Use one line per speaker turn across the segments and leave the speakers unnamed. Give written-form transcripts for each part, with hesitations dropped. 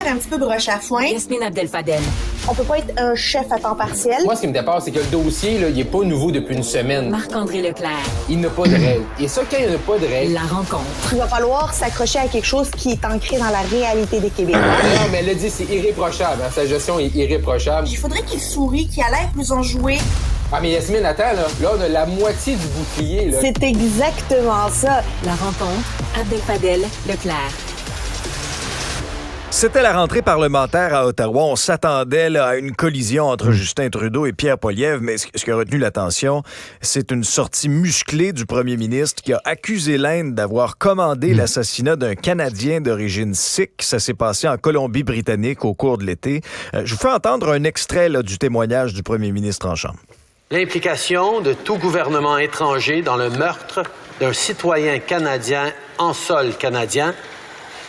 un petit peu broche à foin.
Yasmine Abdel-Fadel.
On peut pas être un chef à temps partiel.
Moi, ce qui me dépasse, c'est que le dossier, là, il est pas nouveau depuis une semaine.
Marc-André Leclerc.
Il n'a pas de règles. Et ça, quand il n'y a pas de règles...
La rencontre.
Il va falloir s'accrocher à quelque chose qui est ancré dans la réalité des Québécois.
Non, mais elle l'a dit, c'est irréprochable. Hein? Sa gestion est irréprochable.
Il faudrait qu'il sourie, qu'il a l'air plus enjoué.
Ah, mais Yasmine, attends, là, on a la moitié du bouclier, là.
C'est exactement ça.
La rencontre. Abdel-Fadel Leclerc.
C'était la rentrée parlementaire à Ottawa. On s'attendait là, à une collision entre Justin Trudeau et Pierre Poilievre, mais ce qui a retenu l'attention, c'est une sortie musclée du premier ministre qui a accusé l'Inde d'avoir commandé l'assassinat d'un Canadien d'origine sikh. Ça s'est passé en Colombie-Britannique au cours de l'été. Je vous fais entendre un extrait là, du témoignage du premier ministre en Chambre.
L'implication de tout gouvernement étranger dans le meurtre d'un citoyen canadien en sol canadien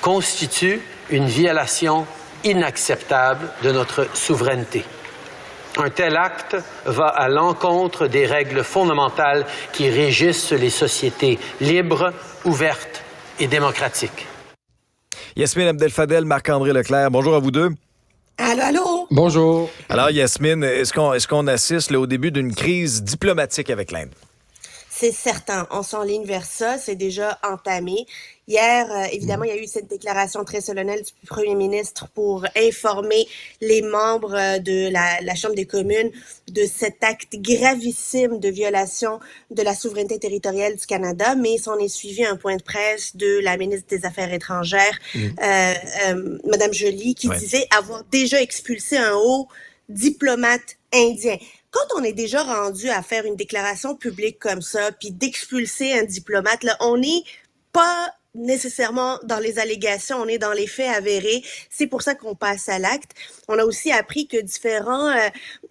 constitue une violation inacceptable de notre souveraineté. Un tel acte va à l'encontre des règles fondamentales qui régissent les sociétés libres, ouvertes et démocratiques.
Yasmine Abdel-Fadel, Marc-André Leclerc, bonjour à vous deux.
Allô?
Bonjour.
Alors Yasmine, est-ce qu'on assiste là, au début d'une crise diplomatique avec l'Inde?
C'est certain, on s'enligne vers ça, c'est déjà entamé. Hier, évidemment, il y a eu cette déclaration très solennelle du premier ministre pour informer les membres de la Chambre des communes de cet acte gravissime de violation de la souveraineté territoriale du Canada, mais il s'en est suivi un point de presse de la ministre des Affaires étrangères, Madame Joly, qui disait avoir déjà expulsé un haut diplomate indien. Quand on est déjà rendu à faire une déclaration publique comme ça, puis d'expulser un diplomate, là, on n'est pas nécessairement dans les allégations, on est dans les faits avérés. C'est pour ça qu'on passe à l'acte. On a aussi appris que différents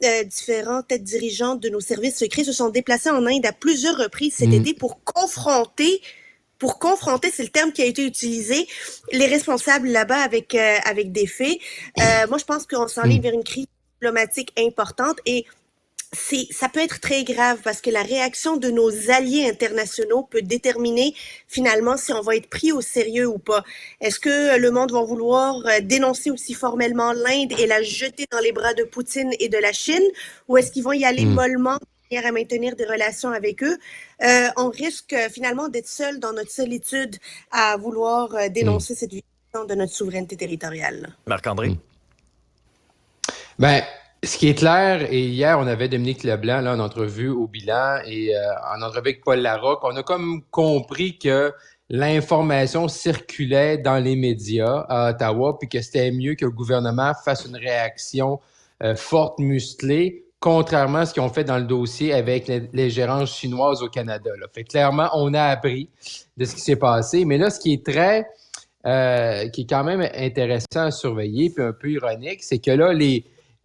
têtes dirigeantes de nos services secrets se sont déplacés en Inde à plusieurs reprises cet été pour confronter, c'est le terme qui a été utilisé, les responsables là-bas avec des faits. Moi, je pense qu'on s'enligne vers une crise diplomatique importante et ça peut être très grave parce que la réaction de nos alliés internationaux peut déterminer finalement si on va être pris au sérieux ou pas. Est-ce que le monde va vouloir dénoncer aussi formellement l'Inde et la jeter dans les bras de Poutine et de la Chine, ou est-ce qu'ils vont y aller mollement à maintenir des relations avec eux? On risque finalement d'être seul dans notre solitude à vouloir dénoncer cette violation de notre souveraineté territoriale.
Marc-André?
Ben, ce qui est clair, et hier, on avait Dominique Leblanc là, en entrevue au bilan et en entrevue avec Paul Larocque, on a comme compris que l'information circulait dans les médias à Ottawa, puis que c'était mieux que le gouvernement fasse une réaction forte, musclée, contrairement à ce qu'ils ont fait dans le dossier avec les gérances chinoises au Canada. Là. Fait clairement, on a appris de ce qui s'est passé, mais là, ce qui est qui est quand même intéressant à surveiller, puis un peu ironique, c'est que là,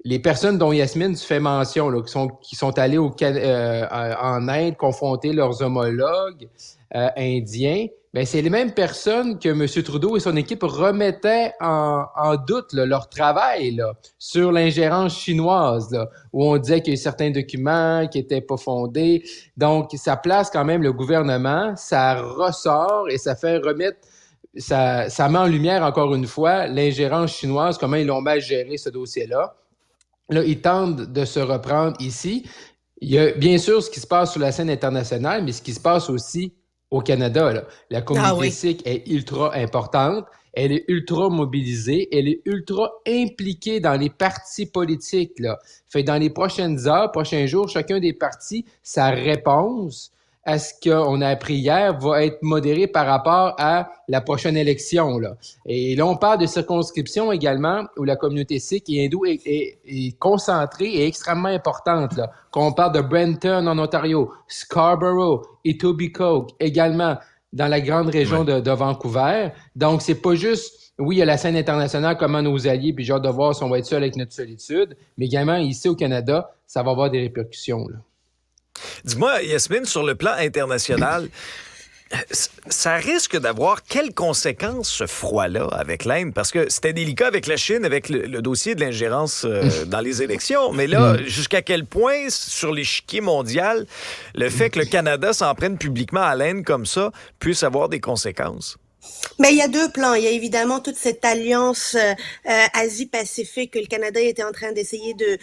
les personnes dont Yasmine tu fais mention, là, qui sont allées en Inde confronter leurs homologues indiens, ben c'est les mêmes personnes que M. Trudeau et son équipe remettaient en doute là, leur travail là, sur l'ingérence chinoise, là, où on disait qu'il y a certains documents qui n'étaient pas fondés. Donc, ça place quand même le gouvernement, ça ressort et ça fait remettre ça met en lumière encore une fois l'ingérence chinoise, comment ils l'ont mal géré ce dossier-là. Là, ils tentent de se reprendre ici. Il y a bien sûr ce qui se passe sur la scène internationale, mais ce qui se passe aussi au Canada. Là. La communauté sikh est ultra importante, elle est ultra mobilisée, elle est ultra impliquée dans les partis politiques. Là. Fait dans les prochaines heures, prochains jours, chacun des partis, sa réponse à ce qu'on a appris hier va être modéré par rapport à la prochaine élection. Là. Et là, on parle de circonscriptions également où la communauté sikh et hindoue est concentrée et extrêmement importante. Là. Quand on parle de Brenton en Ontario, Scarborough, Etobicoke, également dans la grande région de Vancouver. Donc, c'est pas juste, oui, il y a la scène internationale, comment nos alliés, puis j'ai hâte de voir si on va être seul avec notre solitude, mais également ici au Canada, ça va avoir des répercussions. Là.
Dis-moi, Yasmine, sur le plan international, ça risque d'avoir quelles conséquences, ce froid-là, avec l'Inde? Parce que c'était délicat avec la Chine, avec le dossier de l'ingérence dans les élections. Mais là, jusqu'à quel point, sur l'échiquier mondial, le fait que le Canada s'en prenne publiquement à l'Inde comme ça puisse avoir des conséquences?
Mais il y a deux plans. Il y a évidemment toute cette alliance Asie-Pacifique que le Canada était en train d'essayer de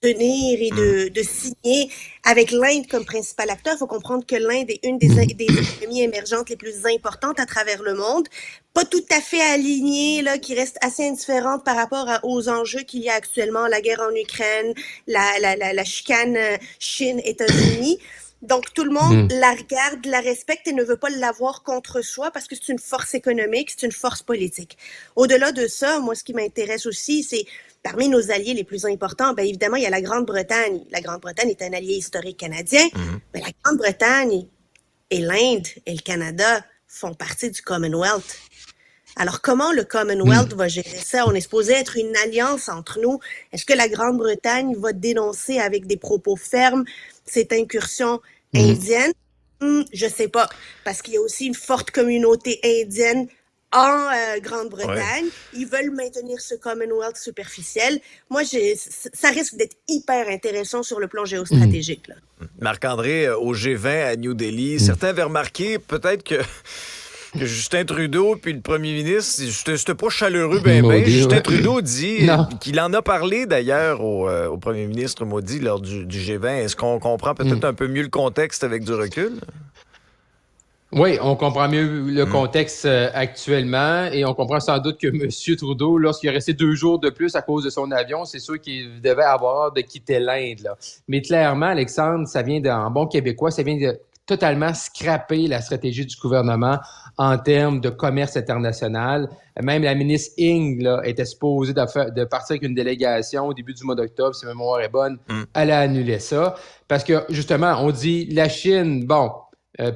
tenir et de signer avec l'Inde comme principal acteur. Il faut comprendre que l'Inde est une des économies émergentes les plus importantes à travers le monde. Pas tout à fait alignée, là, qui reste assez indifférente par rapport aux enjeux qu'il y a actuellement, la guerre en Ukraine, la chicane Chine-États-Unis. Donc, tout le monde la regarde, la respecte et ne veut pas l'avoir contre soi parce que c'est une force économique, c'est une force politique. Au-delà de ça, moi, ce qui m'intéresse aussi, c'est parmi nos alliés les plus importants, bien évidemment, il y a la Grande-Bretagne. La Grande-Bretagne est un allié historique canadien, mais la Grande-Bretagne et l'Inde et le Canada font partie du Commonwealth. Alors, comment le Commonwealth va gérer ça? On est supposé être une alliance entre nous. Est-ce que la Grande-Bretagne va dénoncer avec des propos fermes cette incursion indienne? Je sais pas. Parce qu'il y a aussi une forte communauté indienne en Grande-Bretagne. Ils veulent maintenir ce Commonwealth superficiel. Moi, ça risque d'être hyper intéressant sur le plan géostratégique, là.
Marc-André, au G20 à New Delhi, certains avaient remarqué peut-être que Justin Trudeau puis le premier ministre, c'était pas chaleureux Justin Trudeau dit qu'il en a parlé d'ailleurs au premier ministre Modi lors du G20. Est-ce qu'on comprend peut-être un peu mieux le contexte avec du recul?
Oui, on comprend mieux le contexte actuellement et on comprend sans doute que M. Trudeau, lorsqu'il est resté 2 jours de plus à cause de son avion, c'est sûr qu'il devait avoir de quitter l'Inde, là. Mais clairement, Alexandre, ça vient en bon québécois, ça vient de totalement scraper la stratégie du gouvernement en termes de commerce international. Même la ministre Ng là, était supposée de partir avec une délégation au début du mois d'octobre, si ma mémoire est bonne. Elle a annulé ça parce que, justement, on dit la Chine,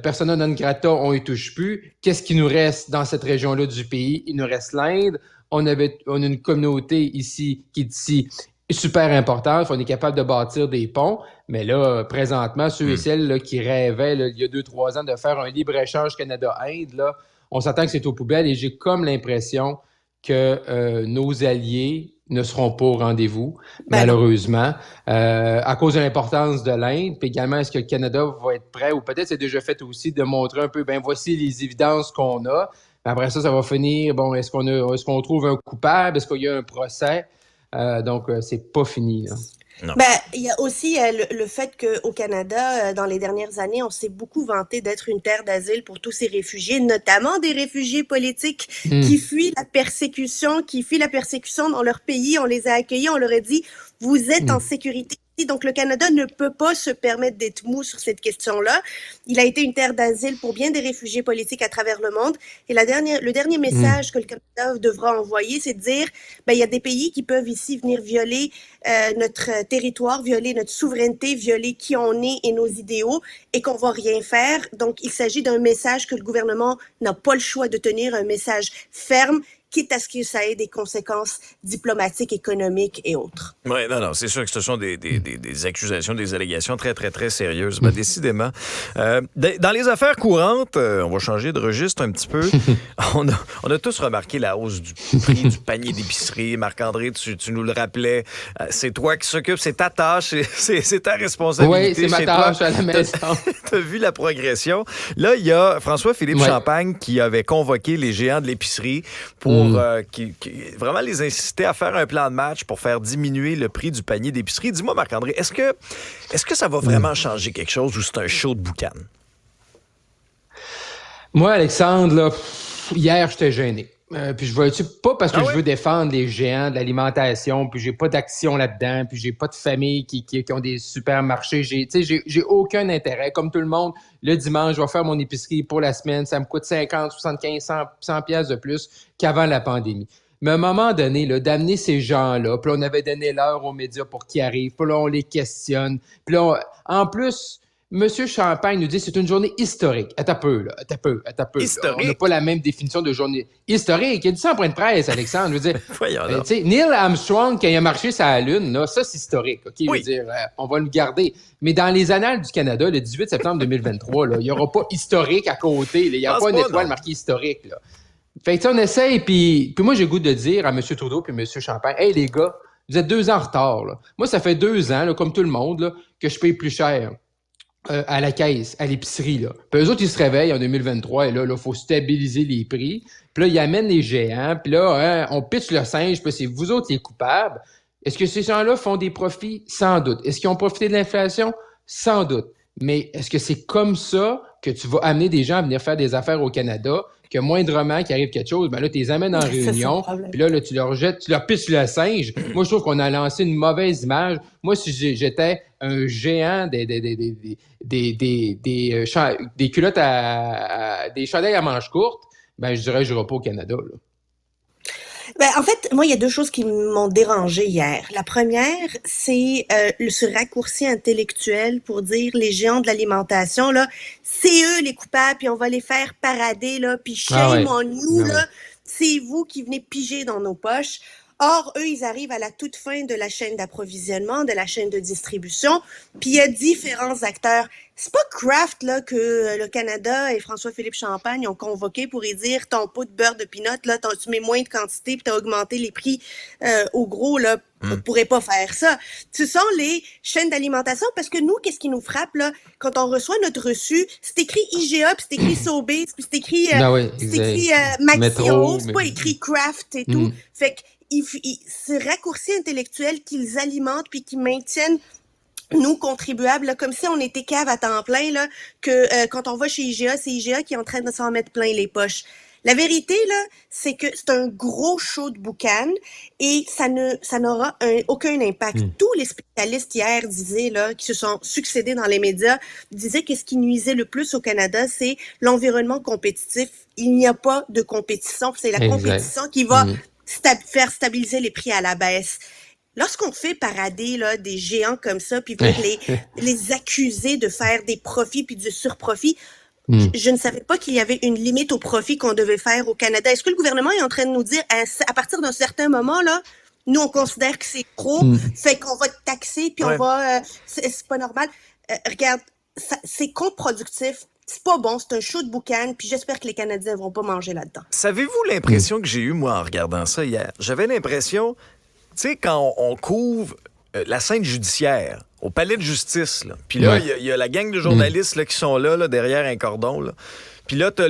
persona non grata, on y touche plus. Qu'est-ce qui nous reste dans cette région-là du pays? Il nous reste l'Inde. On a une communauté ici qui est ici super importante. On est capable de bâtir des ponts. Mais là, présentement, ceux et celles là, qui rêvaient là, il y a 2-3 ans de faire un libre-échange Canada-Inde, là, on s'attend que c'est aux poubelles et j'ai comme l'impression que nos alliés ne seront pas au rendez-vous, malheureusement, à cause de l'importance de l'Inde. Puis également, est-ce que le Canada va être prêt, ou peut-être c'est déjà fait aussi, de montrer un peu, voici les évidences qu'on a. Mais après ça va finir, est-ce qu'on trouve un coupable? Est-ce qu'il y a un procès? Donc, c'est pas fini, là.
Il y a aussi le fait qu'au Canada, dans les dernières années, on s'est beaucoup vanté d'être une terre d'asile pour tous ces réfugiés, notamment des réfugiés politiques qui fuient la persécution dans leur pays. On les a accueillis, on leur a dit, vous êtes en sécurité. Donc, le Canada ne peut pas se permettre d'être mou sur cette question-là. Il a été une terre d'asile pour bien des réfugiés politiques à travers le monde. Et le dernier message que le Canada devra envoyer, c'est de dire, il y a des pays qui peuvent ici venir violer notre territoire, violer notre souveraineté, violer qui on est et nos idéaux, et qu'on va rien faire. Donc, il s'agit d'un message que le gouvernement n'a pas le choix de tenir, un message ferme, quitte à ce que ça ait des conséquences diplomatiques, économiques et autres.
Oui, non, c'est sûr que ce sont des accusations, des allégations très, très, très sérieuses. Décidément. Dans les affaires courantes, on va changer de registre un petit peu. On a tous remarqué la hausse du prix du panier d'épicerie. Marc-André, tu nous le rappelais. C'est toi qui s'occupe, c'est ta tâche, c'est ta responsabilité.
Oui, c'est ma tâche à la maison.
T'as vu la progression. Là, il y a François-Philippe Champagne qui avait convoqué les géants de l'épicerie pour qui vraiment les inciter à faire un plan de match pour faire diminuer le prix du panier d'épicerie. Dis-moi, Marc-André, est-ce que ça va vraiment changer quelque chose ou c'est un show de boucan?
Moi, Alexandre, là, hier, j'étais gêné. Puis je veux pas parce que je veux défendre les géants de l'alimentation, puis j'ai pas d'action là-dedans, puis j'ai pas de famille qui ont des supermarchés. J'ai aucun intérêt. Comme tout le monde, le dimanche, je vais faire mon épicerie pour la semaine. Ça me coûte 50, 75, 100 piastres de plus qu'avant la pandémie. Mais à un moment donné, là, d'amener ces gens-là, puis là, on avait donné l'heure aux médias pour qu'ils arrivent, puis là, on les questionne. Puis là, en plus, M. Champagne nous dit que c'est une journée historique. Attends un peu.
Historique?
On n'a pas la même définition de journée historique. Il a dit ça en point de presse, Alexandre. Je veux dire, Neil Armstrong, quand il a marché sur la Lune, là, ça, c'est historique. Okay? Oui. Je veux dire, on va le garder. Mais dans les annales du Canada, le 18 septembre 2023, il n'y aura pas historique à côté. Il n'y a pas une étoile marquée historique. Là. Fait que on essaye, puis moi, j'ai le goût de dire à M. Trudeau puis M. Champagne, « Hey, les gars, vous êtes 2 ans en retard. Là. Moi, ça fait 2 ans, là, comme tout le monde, là, que je paye plus cher à la caisse, à l'épicerie, là. Puis eux autres, ils se réveillent en 2023 et là, il faut stabiliser les prix. Puis là, ils amènent les géants. Puis là, on pitche le singe. Puis c'est vous autres les coupables. Est-ce que ces gens-là font des profits? Sans doute. Est-ce qu'ils ont profité de l'inflation? Sans doute. Mais est-ce que c'est comme ça que tu vas amener des gens à venir faire des affaires au Canada, que moindrement qu'il arrive quelque chose, ben là, tu les amènes en réunion, puis là, tu leur jettes, tu leur pisses le singe. Moi, je trouve qu'on a lancé une mauvaise image. Moi, si j'étais un géant des culottes des chandails à manches courtes, ben je dirais je n'irai pas au Canada, là.
Ben, en fait, moi, il y a deux choses qui m'ont dérangé hier. La première, c'est ce raccourci intellectuel pour dire les géants de l'alimentation, là, c'est eux les coupables, puis on va les faire parader, là, puis shame on you, là, c'est vous qui venez piger dans nos poches. Or, eux, ils arrivent à la toute fin de la chaîne d'approvisionnement, de la chaîne de distribution, puis il y a différents acteurs. C'est pas Kraft là que le Canada et François-Philippe Champagne ont convoqué pour y dire ton pot de beurre de pinot, là, tu mets moins de quantité puis t'as augmenté les prix au gros, là, on pourrait pas faire ça. Ce sont les chaînes d'alimentation parce que nous, qu'est-ce qui nous frappe là quand on reçoit notre reçu, c'est écrit IGA, puis c'est écrit Sobeys, puis c'est écrit Maxio, c'est pas écrit Kraft et tout. Fait que ce raccourci intellectuel qu'ils alimentent puis qui maintiennent nous, contribuables, là, comme si on était cave à temps plein, là, que quand on va chez IGA, c'est IGA qui est en train de s'en mettre plein les poches. La vérité, là, c'est que c'est un gros show de boucan et ça n'aura aucun impact. Tous les spécialistes hier disaient, là, qui se sont succédés dans les médias, disaient que ce qui nuisait le plus au Canada, c'est l'environnement compétitif. Il n'y a pas de compétition, c'est la compétition qui va faire stabiliser les prix à la baisse. Lorsqu'on fait parader là des géants comme ça, puis les accuser de faire des profits puis du surprofit, je ne savais pas qu'il y avait une limite au profit qu'on devait faire au Canada. Est-ce que le gouvernement est en train de nous dire, à partir d'un certain moment, là, nous, on considère que c'est trop, fait qu'on va te taxer, puis on va... c'est pas normal. Regarde, c'est contre-productif. C'est pas bon, c'est un show de boucan, puis j'espère que les Canadiens vont pas manger là-dedans.
Savez-vous l'impression que j'ai eue, moi, en regardant ça hier? J'avais l'impression... Tu sais, quand on couvre la scène judiciaire, au palais de justice, là, puis là, il y a la gang de journalistes là, qui sont là, derrière un cordon, là. Puis là, t'as,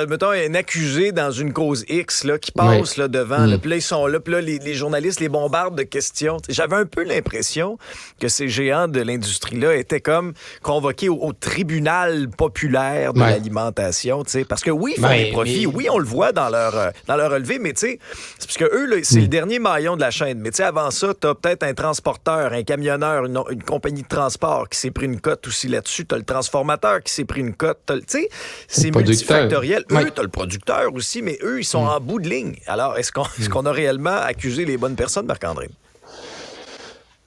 mettons, un accusé dans une cause X là, qui passe là, devant. Là, puis là, ils sont là. Puis là, les journalistes les bombardent de questions. T'sais, j'avais un peu l'impression que ces géants de l'industrie-là étaient comme convoqués au tribunal populaire de l'alimentation. Parce que oui, ils font des profits. Oui, on le voit dans leur relevé. Mais c'est parce que eux, là, c'est le dernier maillon de la chaîne. Mais avant ça, t'as peut-être un transporteur, un camionneur, une compagnie de transport qui s'est pris une cote aussi là-dessus. T'as le transformateur qui s'est pris une cote. C'est multifactoriel. Eux, t'as le producteur aussi, mais eux, ils sont en bout de ligne. Alors, est-ce qu'on a réellement accusé les bonnes personnes, Marc-André?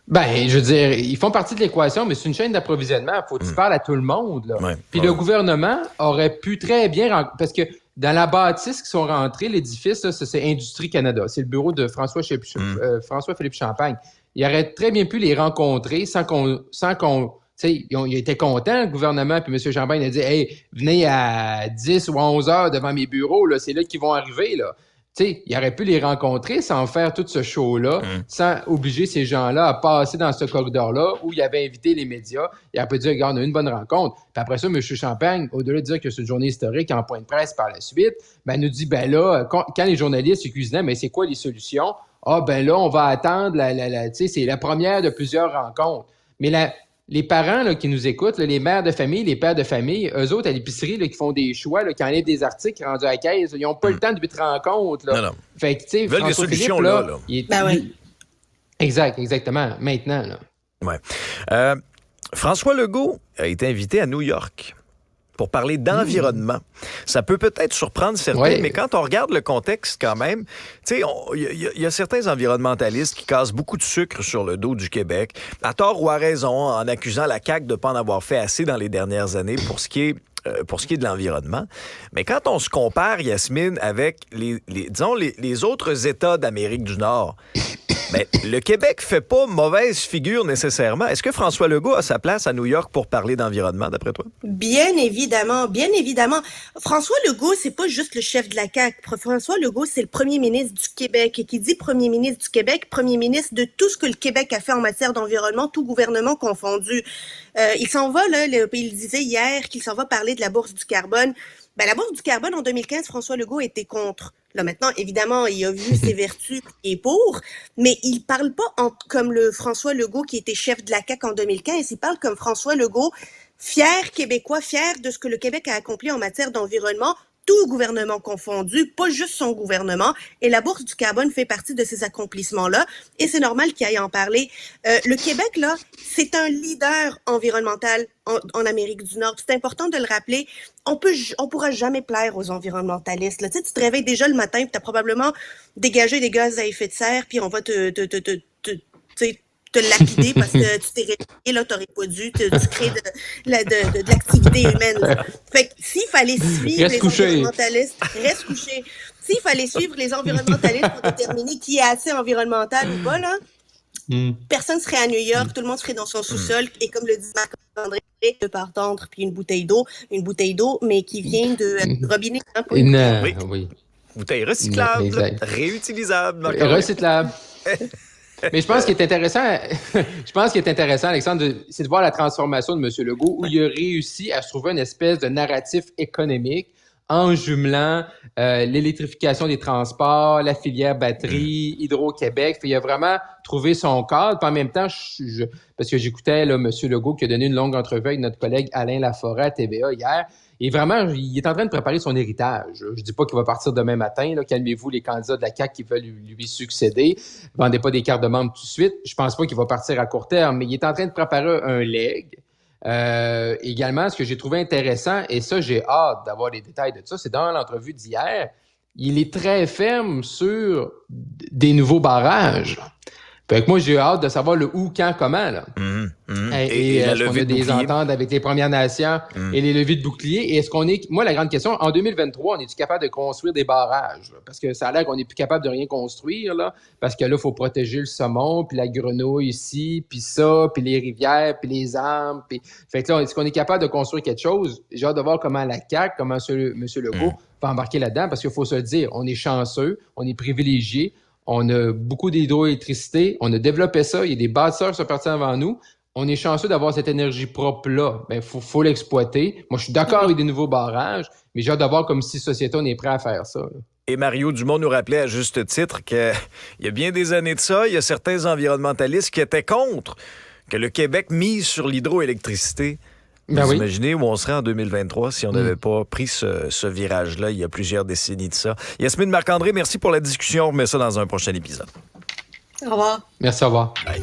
Ben, je veux dire, ils font partie de l'équation, mais c'est une chaîne d'approvisionnement. Il faut que tu parles à tout le monde. Là. Puis le gouvernement aurait pu très bien... Parce que dans la bâtisse qui sont rentrés, l'édifice, là, c'est Industrie Canada. C'est le bureau de François-Philippe Champagne. Il aurait très bien pu les rencontrer sans qu'on ils étaient contents, le gouvernement, puis M. Champagne a dit « Hey, venez à 10 ou 11 heures devant mes bureaux, là, c'est là qu'ils vont arriver. » là. Il aurait pu les rencontrer sans faire tout ce show-là, sans obliger ces gens-là à passer dans ce corridor-là où il avait invité les médias. Il aurait pu dire « Regarde, on a eu une bonne rencontre. » Puis après ça, M. Champagne, au-delà de dire que c'est une journée historique en point de presse par la suite, nous dit « Ben là, quand les journalistes se cuisinaient, mais c'est quoi les solutions? Ah, ben là, on va attendre, c'est la première de plusieurs rencontres. » Mais les parents là, qui nous écoutent, là, les mères de famille, les pères de famille, eux autres à l'épicerie là, qui font des choix, là, qui enlèvent des articles rendus à la caisse, ils n'ont pas le temps de 8 rencontres. Là. Non. Fait que, tu sais,
ils veulent des solutions là.
Exactement. Maintenant. Là.
Ouais. François Legault a été invité à New York pour parler d'environnement. Ça peut peut-être surprendre certains, mais quand on regarde le contexte quand même, tu sais, il y a certains environnementalistes qui cassent beaucoup de sucre sur le dos du Québec, à tort ou à raison, en accusant la CAQ de ne pas en avoir fait assez dans les dernières années pour ce qui est de l'environnement. Mais quand on se compare, Yasmine, avec les autres États d'Amérique du Nord, Mais le Québec fait pas mauvaise figure nécessairement. Est-ce que François Legault a sa place à New York pour parler d'environnement, d'après toi?
Bien évidemment, bien évidemment. François Legault, c'est pas juste le chef de la CAQ. François Legault, c'est le premier ministre du Québec. Et qui dit premier ministre du Québec, premier ministre de tout ce que le Québec a fait en matière d'environnement, tout gouvernement confondu. Il s'en va, là, il disait hier qu'il s'en va parler de la bourse du carbone. Ben, la bourse du carbone, en 2015, François Legault était contre. Là, maintenant, évidemment, il a vu ses vertus et pour, mais il parle pas comme le François Legault qui était chef de la CAQ en 2015. Il parle comme François Legault, fier Québécois, fier de ce que le Québec a accompli en matière d'environnement, tout gouvernement confondu, pas juste son gouvernement. Et la bourse du carbone fait partie de ces accomplissements-là. Et c'est normal qu'il aille en parler. Le Québec, là, c'est un leader environnemental en Amérique du Nord. C'est important de le rappeler. On pourra jamais plaire aux environnementalistes. Là. Tu sais, tu te réveilles déjà le matin, puis t'as probablement dégagé des gaz à effet de serre, puis on va te lapider parce que tu t'es réveillé, là, t'aurais pas dû, tu crées de l'activité humaine. Là. Fait que s'il fallait suivre environnementalistes, reste couché. S'il fallait suivre les environnementalistes pour déterminer qui est assez environnemental ou pas, là, personne serait à New York, tout le monde serait dans son sous-sol, et comme le dit Marc-André, de part tendre puis une bouteille d'eau, mais qui vient de robinet. Hein,
oui. Bouteille recyclable, réutilisable.
Recyclable. Mais je pense qu'il est intéressant, Alexandre, c'est de voir la transformation de M. Legault, où il a réussi à se trouver une espèce de narratif économique en jumelant l'électrification des transports, la filière batterie, Hydro-Québec. Il a vraiment trouvé son cadre. Puis en même temps, parce que j'écoutais là, M. Legault qui a donné une longue entrevue avec notre collègue Alain Laforêt à TVA hier, et vraiment, il est en train de préparer son héritage. Je dis pas qu'il va partir demain matin. Là. Calmez-vous, les candidats de la CAQ qui veulent lui succéder. Vendez pas des cartes de membre tout de suite. Je pense pas qu'il va partir à court terme, mais il est en train de préparer un leg. Également, ce que j'ai trouvé intéressant, et ça, j'ai hâte d'avoir les détails de ça, c'est dans l'entrevue d'hier, il est très ferme sur des nouveaux barrages. Fait que moi, j'ai hâte de savoir le où, quand, comment. Là. Et est-ce qu'on a des ententes avec les Premières Nations et les levées de boucliers? Et est-ce qu'on est... Moi, la grande question, en 2023, on est-tu capable de construire des barrages? Là? Parce que ça a l'air qu'on n'est plus capable de rien construire, là. Parce que là, il faut protéger le saumon, puis la grenouille ici, puis ça, puis les rivières, puis les arbres. Puis... Fait que là, est-ce qu'on est capable de construire quelque chose? J'ai hâte de voir comment la CAQ, comment M. Legault va embarquer là-dedans. Parce qu'il faut se le dire, on est chanceux, on est privilégiés. On a beaucoup d'hydroélectricité. On a développé ça. Il y a des bâtisseurs qui sont partis avant nous. On est chanceux d'avoir cette énergie propre-là. Ben, faut l'exploiter. Moi, je suis d'accord avec des nouveaux barrages, mais j'ai hâte de voir comme si société, on est prêt à faire ça. Là.
Et Mario Dumont nous rappelait à juste titre qu'il y a bien des années de ça, il y a certains environnementalistes qui étaient contre que le Québec mise sur l'hydroélectricité. Vous imaginez où on serait en 2023 si on n'avait pas pris ce virage-là il y a plusieurs décennies de ça. Yasmine Marc-André, merci pour la discussion. On remet ça dans un prochain épisode.
Au revoir.
Merci, au revoir.
Bye.